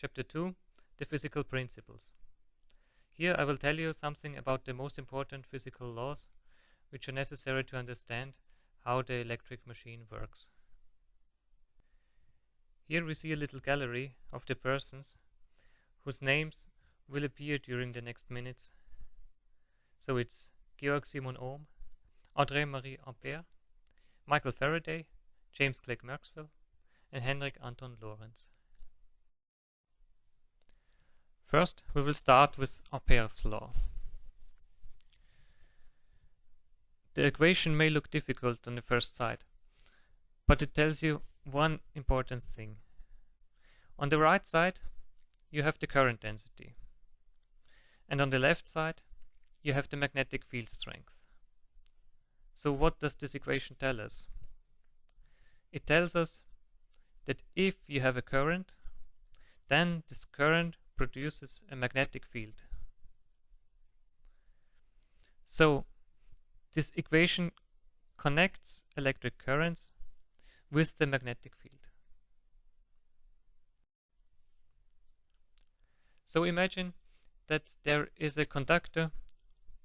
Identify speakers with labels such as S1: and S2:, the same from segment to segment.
S1: Chapter 2: The Physical Principles. Here I will tell you something about the most important physical laws which are necessary to understand how the electric machine works. Here we see a little gallery of the persons whose names will appear during the next minutes. So it's Georg Simon Ohm, André-Marie Ampere, Michael Faraday, James Clerk Maxwell, and Henrik Anton Lorentz. First, we will start with Ampere's law. The equation may look difficult on the first sight, but it tells you one important thing. On the right side, you have the current density, and on the left side, you have the magnetic field strength. So what does this equation tell us? It tells us that if you have a current, then this current produces a magnetic field. So this equation connects electric currents with the magnetic field. So imagine that there is a conductor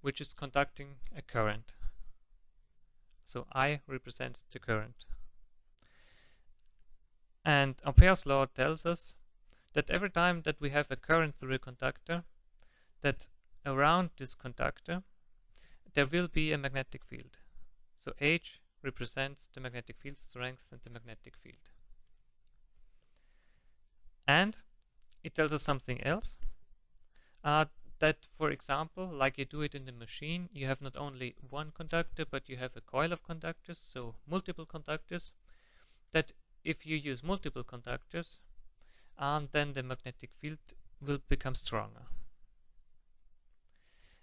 S1: which is conducting a current. So I represents the current. And Ampere's law tells us that every time that we have a current through a conductor, that around this conductor there will be a magnetic field. So H represents the magnetic field strength and the magnetic field. And it tells us something else, that for example, like you do it in the machine, you have not only one conductor, but you have a coil of conductors, so multiple conductors, that if you use multiple conductors, then the magnetic field will become stronger.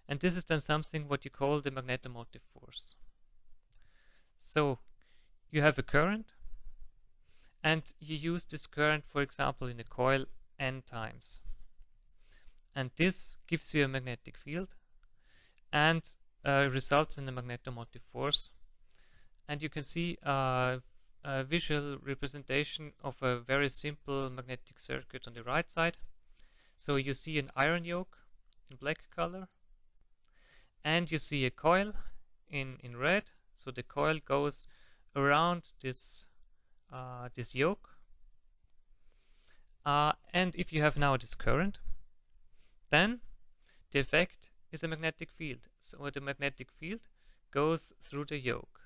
S1: And this is then something what you call the magnetomotive force. So you have a current, and you use this current, for example, in a coil n times. And this gives you a magnetic field and results in a magnetomotive force. And you can see a visual representation of a very simple magnetic circuit on the right side. So you see an iron yoke in black color, and you see a coil in red. So the coil goes around this yoke, and if you have now this current, then the effect is a magnetic field. So the magnetic field goes through the yoke.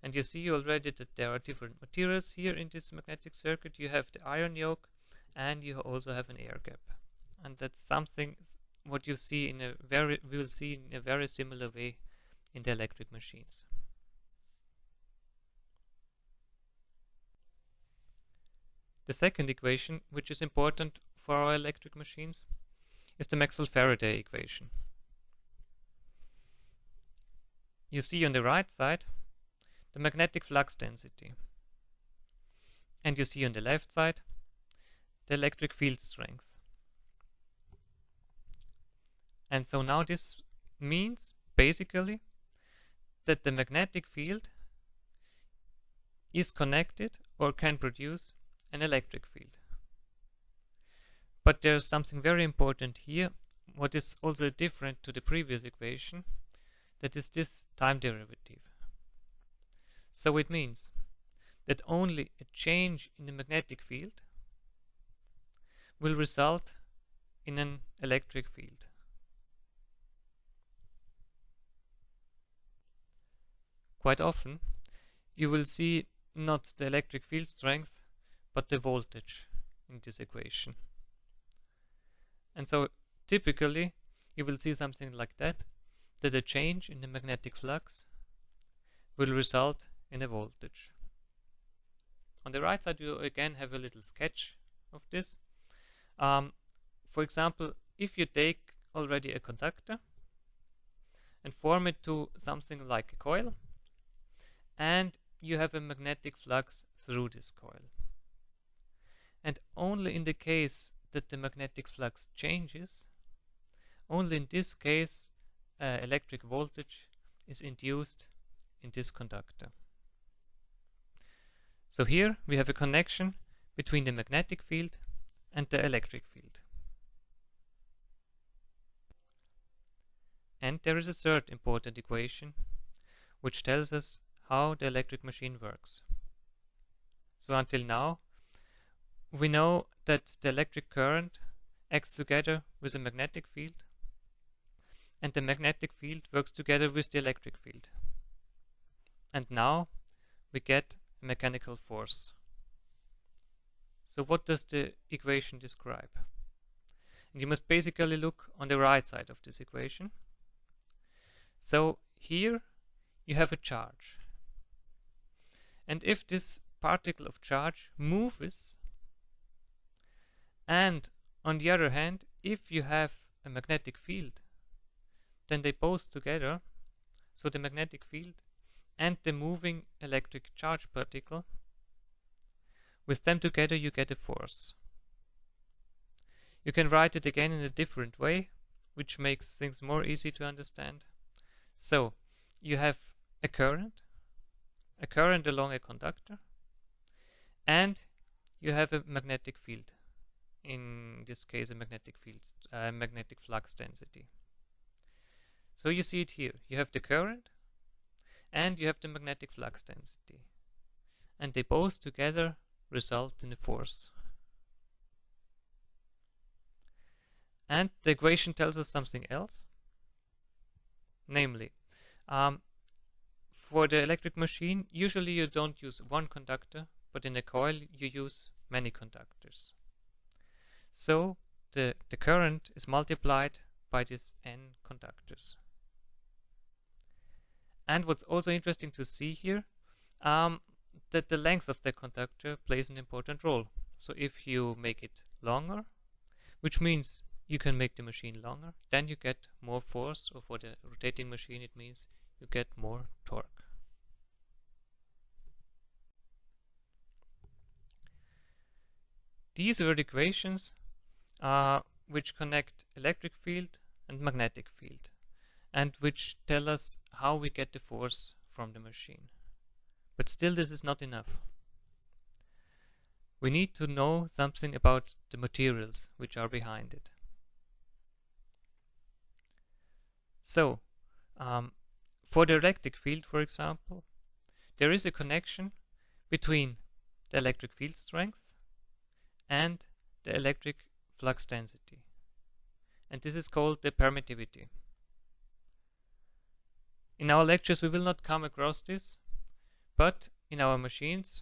S1: And you see already that there are different materials here in this magnetic circuit. You have the iron yoke, and you also have an air gap. And that's something what you see we will see in a very similar way in the electric machines. The second equation, which is important for our electric machines, is the Maxwell-Faraday equation. You see on the right side the magnetic flux density, and you see on the left side the electric field strength. And so now this means basically that the magnetic field is connected or can produce an electric field. But there's something very important here, what is also different to the previous equation, that is this time derivative. So it means that only a change in the magnetic field will result in an electric field. Quite often you will see not the electric field strength, but the voltage in this equation. And so typically you will see something like that a change in the magnetic flux will result in a voltage. On the right side you again have a little sketch of this. For example, if you take already a conductor and form it to something like a coil, and you have a magnetic flux through this coil. And only in the case that the magnetic flux changes, only in this case electric voltage is induced in this conductor. So here we have a connection between the magnetic field and the electric field. And there is a third important equation which tells us how the electric machine works. So until now, we know that the electric current acts together with a magnetic field, and the magnetic field works together with the electric field. And now we get a mechanical force. So what does the equation describe? And you must basically look on the right side of this equation. So here you have a charge. And if this particle of charge moves, and on the other hand, if you have a magnetic field, then they both together, so the magnetic field and the moving electric charge particle, with them together you get a force. You can write it again in a different way, which makes things more easy to understand. So you have a current along a conductor, and you have a magnetic field. In this case, a magnetic field, magnetic flux density. So you see it here. You have the current and you have the magnetic flux density, and they both together result in a force. And the equation tells us something else, namely, for the electric machine, usually you don't use one conductor, but in a coil you use many conductors. So the current is multiplied by this n conductors. And what's also interesting to see here, that the length of the conductor plays an important role. So if you make it longer, which means you can make the machine longer, then you get more force, or for the rotating machine it means you get more torque. These are the equations which connect electric field and magnetic field, and which tell us how we get the force from the machine. But still, this is not enough. We need to know something about the materials which are behind it. So, for the electric field, for example, there is a connection between the electric field strength and the electric flux density. And this is called the permittivity. In our lectures we will not come across this, but in our machines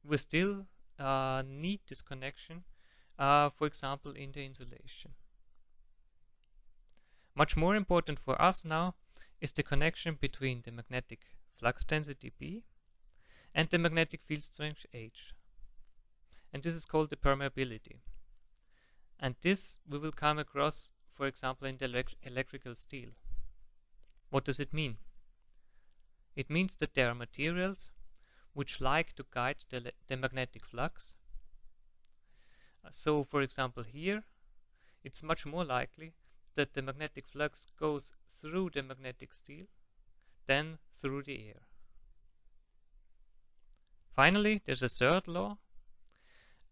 S1: we still need this connection, for example in the insulation. Much more important for us now is the connection between the magnetic flux density B and the magnetic field strength H. And this is called the permeability. And this we will come across, for example, in the electrical steel. What does it mean? It means that there are materials which like to guide the magnetic flux. So, for example, here it's much more likely that the magnetic flux goes through the magnetic steel than through the air. Finally, there's a third law,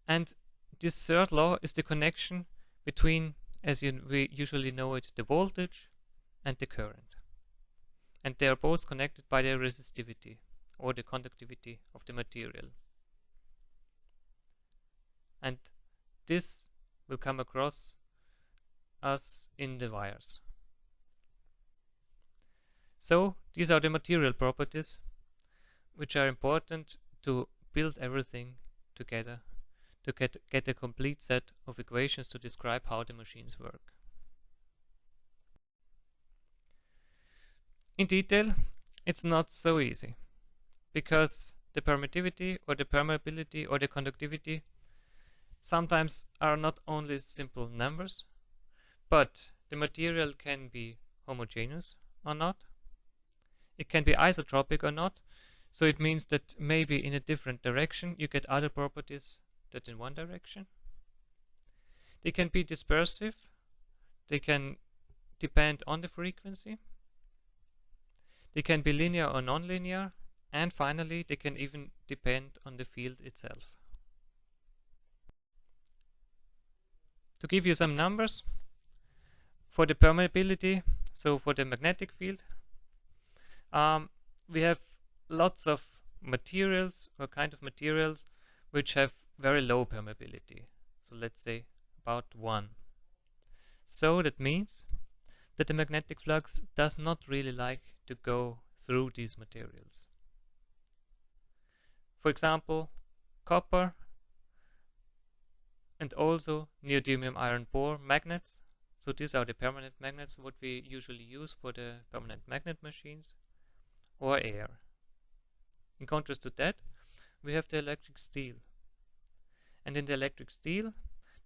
S1: and this third law is the connection between, as we usually know it, the voltage and the current. And they are both connected by the resistivity or the conductivity of the material. And this will come across us in the wires. So these are the material properties which are important to build everything together, to get a complete set of equations to describe how the machines work. In detail, it's not so easy, because the permittivity or the permeability or the conductivity sometimes are not only simple numbers, but the material can be homogeneous or not. It can be isotropic or not, so it means that maybe in a different direction you get other properties than in one direction. They can be dispersive, they can depend on the frequency, they can be linear or nonlinear, and finally they can even depend on the field itself. To give you some numbers, for the permeability, so for the magnetic field, we have lots of materials or kind of materials which have very low permeability. So let's say about 1. So that means that the magnetic flux does not really like to go through these materials. For example, copper and also neodymium iron bore magnets. So these are the permanent magnets what we usually use for the permanent magnet machines, or air. In contrast to that, we have the electric steel. And in the electric steel,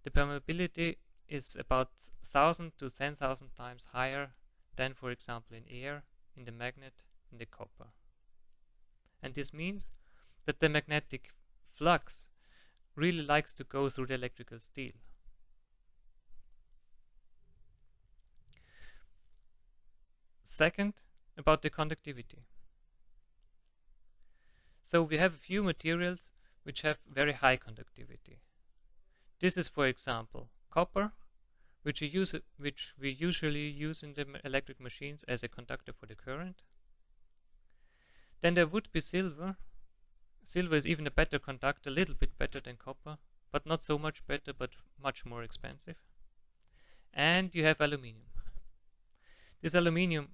S1: the permeability is about 1000 to 10,000 times higher than, for example, in air, in the magnet, in the copper. And this means that the magnetic flux really likes to go through the electrical steel. Second, about the conductivity. So we have a few materials which have very high conductivity. This is, for example, copper, which we usually use in the electric machines as a conductor for the current. Then there would be silver. Silver is even a better conductor, a little bit better than copper, but not so much better, but much more expensive. And you have aluminium. This aluminium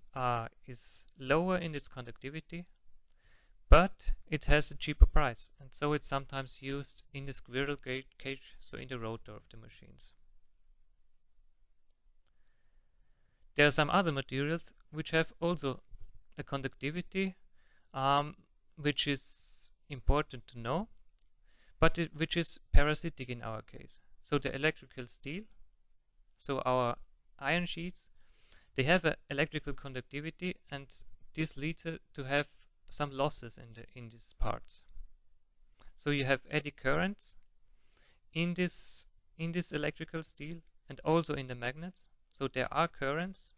S1: is lower in its conductivity, but it has a cheaper price, and so it's sometimes used in the squirrel cage, so in the rotor of the machines. There are some other materials which have also a conductivity which is important to know, but which is parasitic in our case. So the electrical steel, so our iron sheets, they have an electrical conductivity, and this leads to have some losses in these parts. So you have eddy currents in this electrical steel and also in the magnets. So there are currents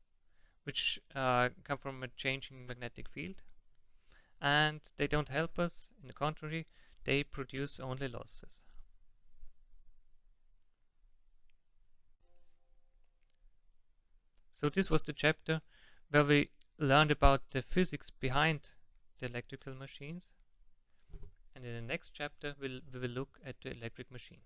S1: which come from a changing magnetic field, and they don't help us. In the contrary, they produce only losses. So this was the chapter where we learned about the physics behind the electrical machines, and in the next chapter we will look at the electric machine.